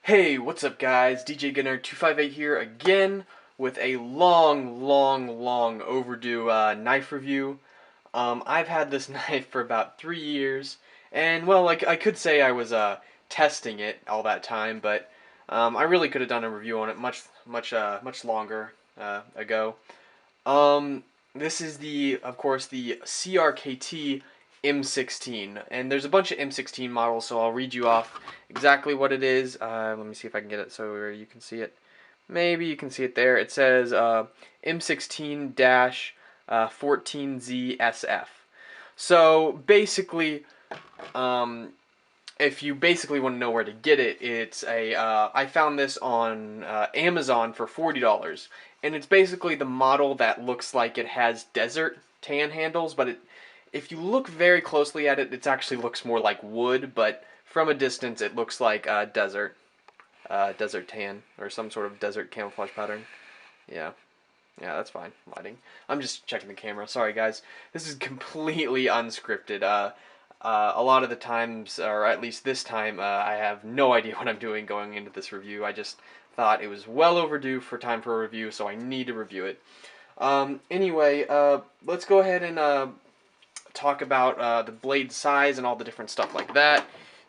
Hey, what's up guys? DJ Gunner258 here again with a long overdue knife review. I've had this knife for about 3 years, and well, like I could say I was testing it all that time, but I really could have done a review on it much longer ago. Um, this is of course, the CRKT M16, and there's a bunch of M16 models, so I'll read you off exactly what it is. Let me see if I can get it so you can see it. Maybe you can see it there. It says M16-14ZSF. So basically, if you basically want to know where to get it, it's I found this on Amazon for $40, and it's basically the model that looks like it has desert tan handles, but if you look very closely at it, it actually looks more like wood, but from a distance, it looks like desert tan or some sort of desert camouflage pattern. Yeah. Yeah, that's fine. Lighting. I'm just checking the camera. Sorry, guys. This is completely unscripted. A lot of the times, or at least this time, I have no idea what I'm doing going into this review. I just thought it was well overdue for time for a review, so I need to review it. Anyway, let's go ahead and talk about the blade size and all the different stuff like that.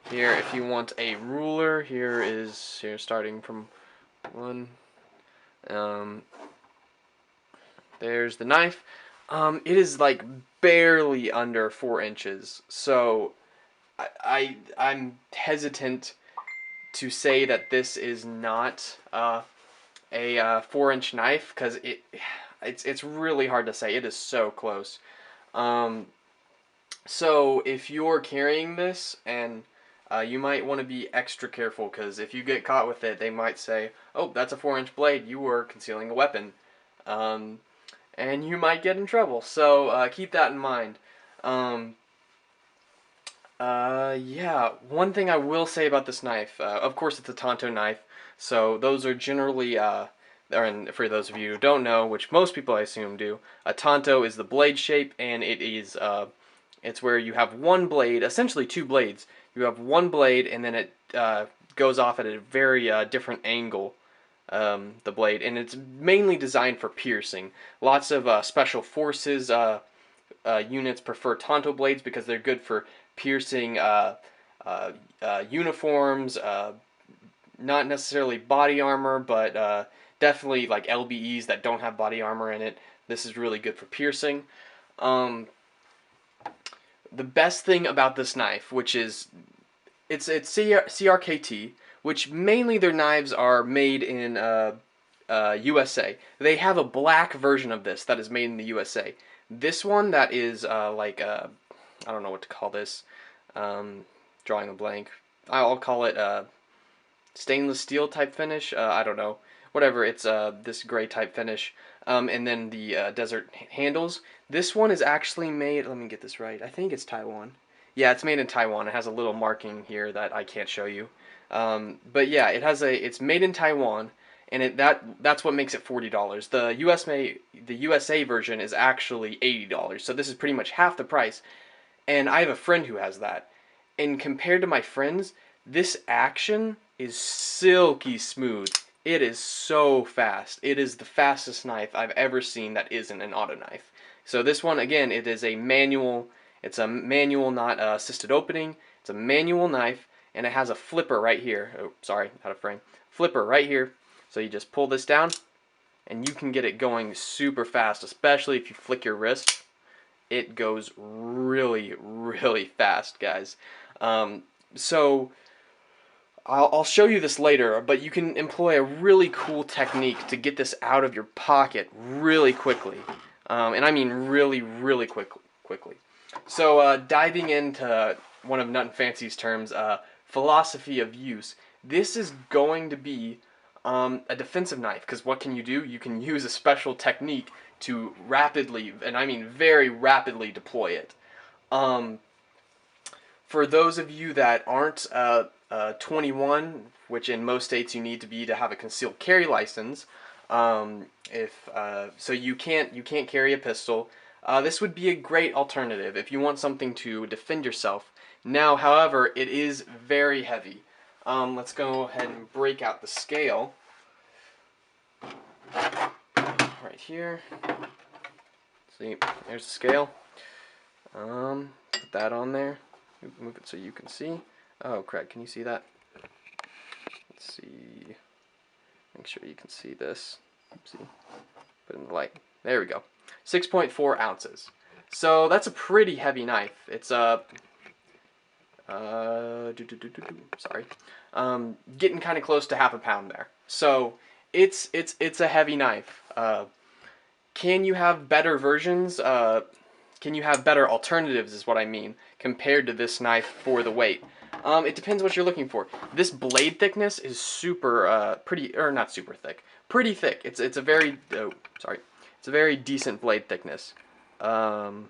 Here, if you want a ruler, here starting from one. Um, There's the knife. It is like barely under 4 inches, so I'm hesitant to say that this is not a 4-inch knife because it's really hard to say. It is so close. Um, so if you're carrying this, and you might want to be extra careful because if you get caught with it, they might say, "Oh, that's a 4-inch blade. You were concealing a weapon." Um, and you might get in trouble. So keep that in mind. Yeah, one thing I will say about this knife, of course it's a Tonto knife, so those are generally, and for those of you who don't know, which most people I assume do, a Tonto is the blade shape, and it's where you have one blade, essentially two blades. You have one blade, and then it goes off at a very different angle, the blade, and it's mainly designed for piercing. Lots of special forces units prefer Tonto blades because they're good for piercing uniforms, not necessarily body armor, but definitely like LBEs that don't have body armor in it. This is really good for piercing. Um, the best thing about this knife, which is it's CRKT, which mainly their knives are made in USA. They have a black version of this that is made in the USA. This one that is I don't know what to call this. Drawing a blank. I'll call it stainless steel type finish. I don't know. Whatever. It's this gray type finish. And then the desert handles. This one is actually made. Let me get this right. I think it's Taiwan. Yeah, it's made in Taiwan. It has a little marking here that I can't show you. But yeah, it's made in Taiwan, and that's what makes it $40. The USA version is actually $80. So this is pretty much half the price. And I have a friend who has that. And compared to my friends, this action is silky smooth. It is so fast. It is the fastest knife I've ever seen that isn't an auto knife. So this one, again, it is a manual. It's a manual, not assisted opening. It's a manual knife, and it has a flipper right here. Oh, sorry, out of frame. Flipper right here. So you just pull this down, and you can get it going super fast, especially if you flick your wrist. It goes really fast, guys. So I'll show you this later, but you can employ a really cool technique to get this out of your pocket really quickly. And I mean really quickly. So diving into one of Nut and Fancy's terms, philosophy of use. This is going to be a defensive knife, because what can you do? You can use a special technique to rapidly, and I mean very rapidly, deploy it. For those of you that aren't 21, which in most states you need to be to have a concealed carry license, so you can't carry a pistol. This would be a great alternative if you want something to defend yourself. Now, however, it is very heavy. Let's go ahead and break out the scale right here. See, there's the scale. Put that on there. Move it so you can see. Oh, crap, can you see that? Let's see. Make sure you can see this. Oopsie. Put it in the light. There we go. 6.4 ounces. So that's a pretty heavy knife. It's sorry. Getting kind of close to half a pound there. So it's a heavy knife. Can you have better versions? Can you have better alternatives is what I mean, compared to this knife for the weight. It depends what you're looking for. This blade thickness is super, not super thick, pretty thick. It's a very, it's a very decent blade thickness. And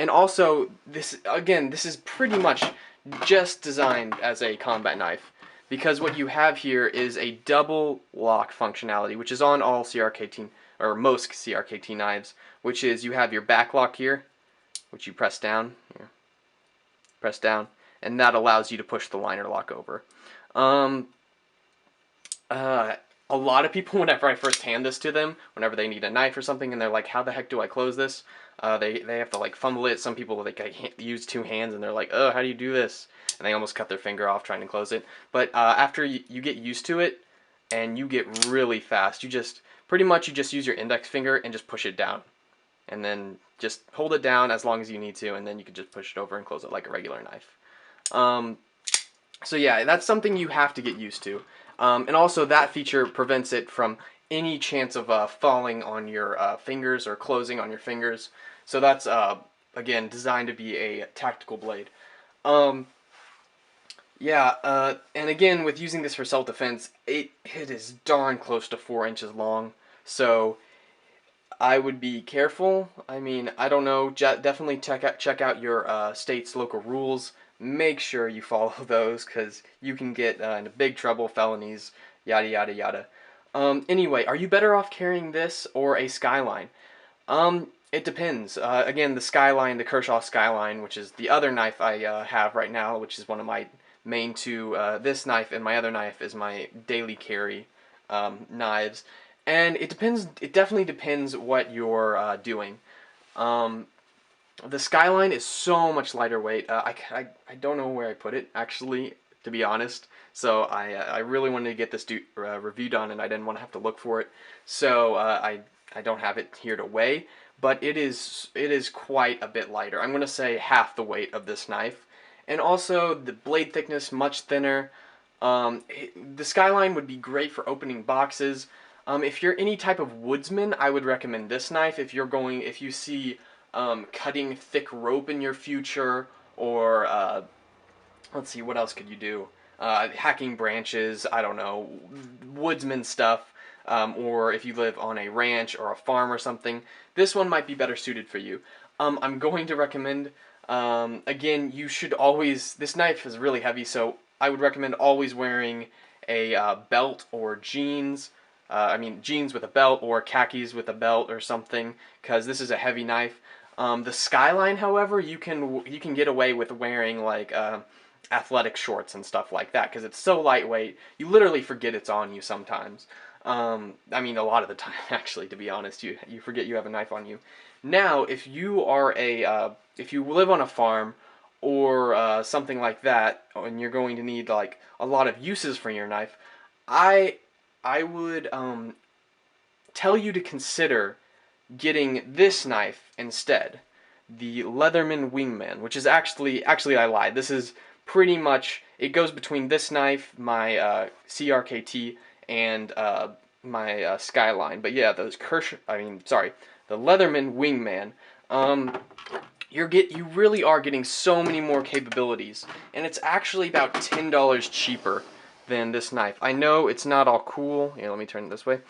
also, this is pretty much just designed as a combat knife, because what you have here is a double lock functionality, which is on all CRKT, or most CRKT knives, which is you have your back lock here, which you press down, and that allows you to push the liner lock over. A lot of people, whenever I first hand this to them, whenever they need a knife or something, and they're like, how the heck do I close this? They have to like fumble it. Some people use two hands, and they're like, oh, how do you do this? And they almost cut their finger off trying to close it. But after you get used to it, and you get really fast, you just use your index finger and just push it down. And then just hold it down as long as you need to, and then you can just push it over and close it like a regular knife. So yeah, that's something you have to get used to. And also that feature prevents it from any chance of falling on your fingers or closing on your fingers. So that's, again, designed to be a tactical blade. Yeah, and again, with using this for self-defense, it is darn close to 4 inches long. So I would be careful. I mean, I don't know. Definitely check out your state's local rules. Make sure you follow those, because you can get into big trouble, felonies, yada yada yada. Anyway, are you better off carrying this or a Skyline? It depends. Again, the Skyline, the Kershaw Skyline, which is the other knife I have right now, which is one of my main two. This knife and my other knife is my daily carry knives. And it depends. It definitely depends what you're doing. The Skyline is so much lighter weight. I don't know where I put it, actually, to be honest. So I really wanted to get this review done, and I didn't want to have to look for it. So I don't have it here to weigh, but it is quite a bit lighter. I'm going to say half the weight of this knife. And also the blade thickness much thinner. The Skyline would be great for opening boxes. If you're any type of woodsman, I would recommend this knife. If you see cutting thick rope in your future, or let's see, what else could you do? Hacking branches, I don't know, woodsman stuff, or if you live on a ranch or a farm or something, this one might be better suited for you. I'm going to recommend, again, you should always, this knife is really heavy, so I would recommend always wearing a belt or jeans. Jeans with a belt, or khakis with a belt or something, because this is a heavy knife. The Skyline, however, you can get away with wearing like athletic shorts and stuff like that, because it's so lightweight. You literally forget it's on you sometimes. A lot of the time, actually, to be honest, you forget you have a knife on you. Now, if you are if you live on a farm or something like that, and you're going to need like a lot of uses for your knife, I would tell you to consider getting this knife instead, the Leatherman Wingman, which is actually I lied. This is pretty much, it goes between this knife, my CRKT, and my Skyline. But yeah, those the Leatherman Wingman. You really are getting so many more capabilities, and it's actually about $10 cheaper than this knife. I know it's not all cool. Here, let me turn it this way.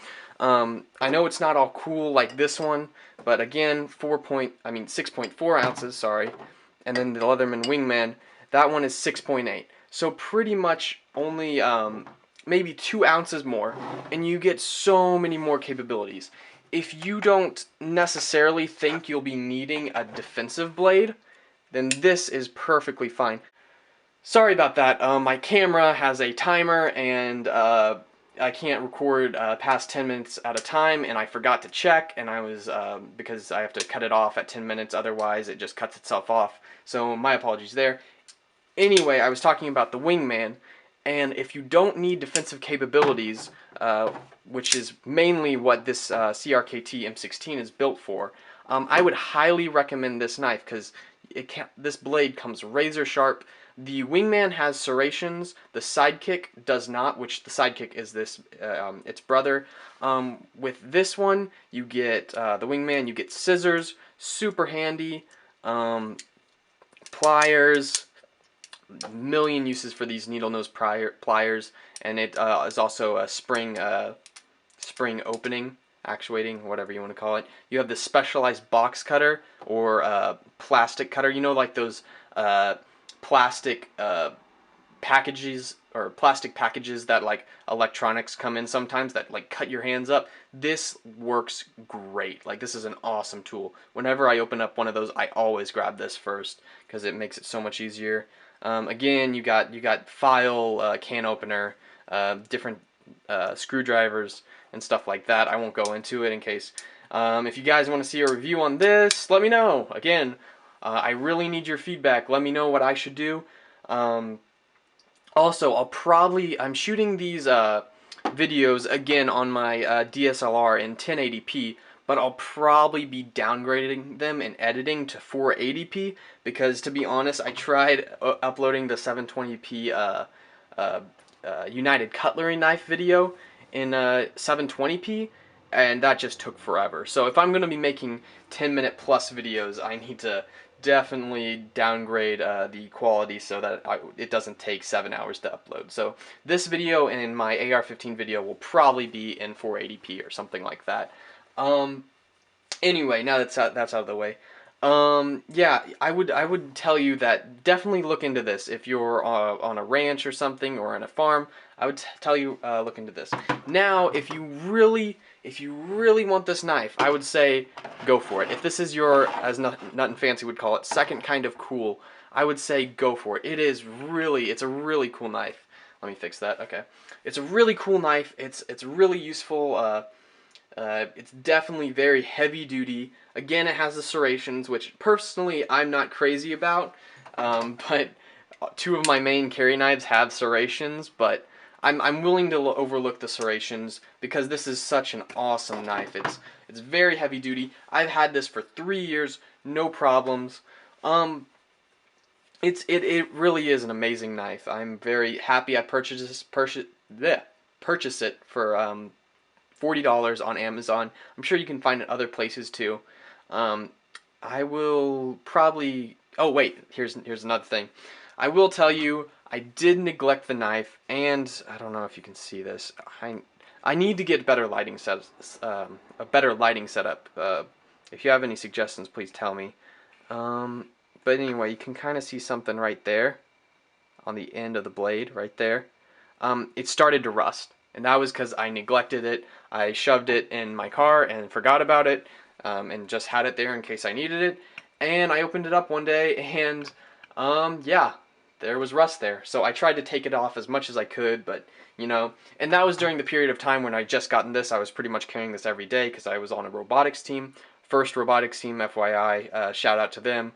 I know it's not all cool like this one, but again, 6.4 ounces, sorry. And then the Leatherman Wingman, that one is 6.8. So pretty much only maybe 2 ounces more, and you get so many more capabilities. If you don't necessarily think you'll be needing a defensive blade, then this is perfectly fine. Sorry about that. My camera has a timer, and I can't record past 10 minutes at a time, and I forgot to check, and I was, because I have to cut it off at 10 minutes, otherwise it just cuts itself off. So my apologies there. Anyway, I was talking about the Wingman, and if you don't need defensive capabilities, which is mainly what this CRKT M16 is built for, I would highly recommend this knife because this blade comes razor sharp. The Wingman has serrations. The Sidekick does not, which the Sidekick is its brother. With this one, you get the Wingman. You get scissors, super handy. Pliers, million uses for these needle nose pliers, and it is also a spring opening, actuating, whatever you want to call it. You have this specialized box cutter or plastic cutter. You know, like those plastic packages or plastic packages that like electronics come in sometimes that like cut your hands up. This works great. Like, this is an awesome tool. Whenever I open up one of those, I always grab this first because it makes it so much easier. Again, you got file, can opener, different screwdrivers and stuff like that. I won't go into it in case. If you guys want to see a review on this, let me know. Again, I really need your feedback. Let me know what I should do. Also, I'm shooting these videos again on my DSLR in 1080p, but I'll probably be downgrading them in editing to 480p because, to be honest, I tried uploading the 720p United Cutlery knife video in 720p, and that just took forever. So if I'm going to be making 10-minute plus videos, I need to definitely downgrade the quality so that it doesn't take 7 hours to upload. So this video and my AR-15 video will probably be in 480p or something like that. Anyway, now that's out of the way. Yeah, I would tell you that definitely look into this if you're on a ranch or something or on a farm. I would tell you look into this. Now, if you really want this knife, I would say go for it. If this is your, as Nut and Fancy would call it, second kind of cool, I would say go for it. It's a really cool knife. Let me fix that. Okay, it's a really cool knife. It's really useful. It's definitely very heavy duty. Again, it has the serrations, which personally I'm not crazy about, but two of my main carry knives have serrations, but I'm willing to overlook the serrations because this is such an awesome knife. It's very heavy duty. I've had this for 3 years, no problems. It really is an amazing knife. I'm very happy I purchased it for $40 on Amazon. I'm sure you can find it other places too. I will probably. Oh wait, here's another thing. I will tell you, I did neglect the knife, and I don't know if you can see this. I need to get better lighting a better lighting setup. If you have any suggestions, please tell me. But anyway, you can kind of see something right there on the end of the blade, right there. It started to rust, and that was because I neglected it. I shoved it in my car and forgot about it, and just had it there in case I needed it. And I opened it up one day, and yeah, there was rust there. So I tried to take it off as much as I could, but and that was during the period of time when I just gotten this. I was pretty much carrying this every day because I was on a robotics team. First robotics team, FYI, shout out to them.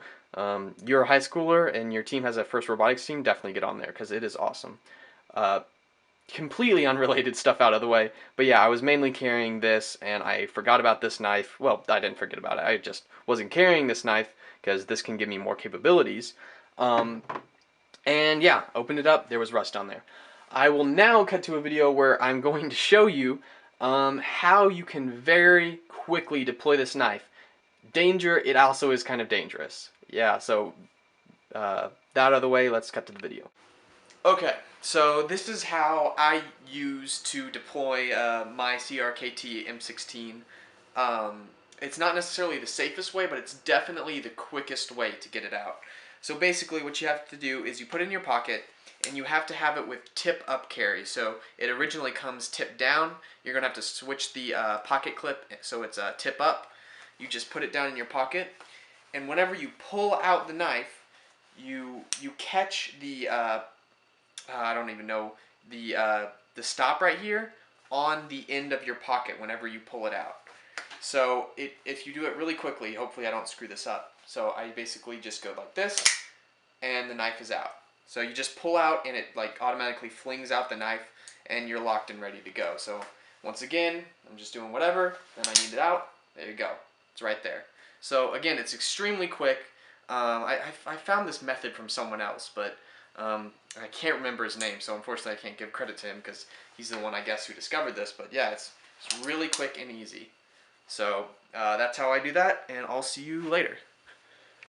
You're a high schooler and your team has a first robotics team, definitely get on there because it is awesome. Completely unrelated stuff out of the way, but yeah, I was mainly carrying this and I forgot about this knife. Well, I didn't forget about it, I just wasn't carrying this knife because this can give me more capabilities. And yeah, opened it up, there was rust on there. I will now cut to a video where I'm going to show you how you can very quickly deploy this knife. Danger, it also is kind of dangerous. Yeah, so that out of the way, let's cut to the video. Okay, so this is how I use to deploy my CRKT M16. It's not necessarily the safest way, but it's definitely the quickest way to get it out. So basically what you have to do is you put it in your pocket, and you have to have it with tip-up carry. So it originally comes tip down. You're going to have to switch the pocket clip so it's tip up. You just put it down in your pocket, and whenever you pull out the knife, you catch the I don't even know the stop right here on the end of your pocket whenever you pull it out. So if you do it really quickly, hopefully I don't screw this up. So I basically just go like this, and the knife is out. So you just pull out, and it like automatically flings out the knife, and you're locked and ready to go. So once again, I'm just doing whatever, then I need it out. There you go. It's right there. So again, it's extremely quick. I found this method from someone else, but I can't remember his name, so unfortunately I can't give credit to him because he's the one, I guess, who discovered this. But yeah, it's really quick and easy. So that's how I do that, and I'll see you later.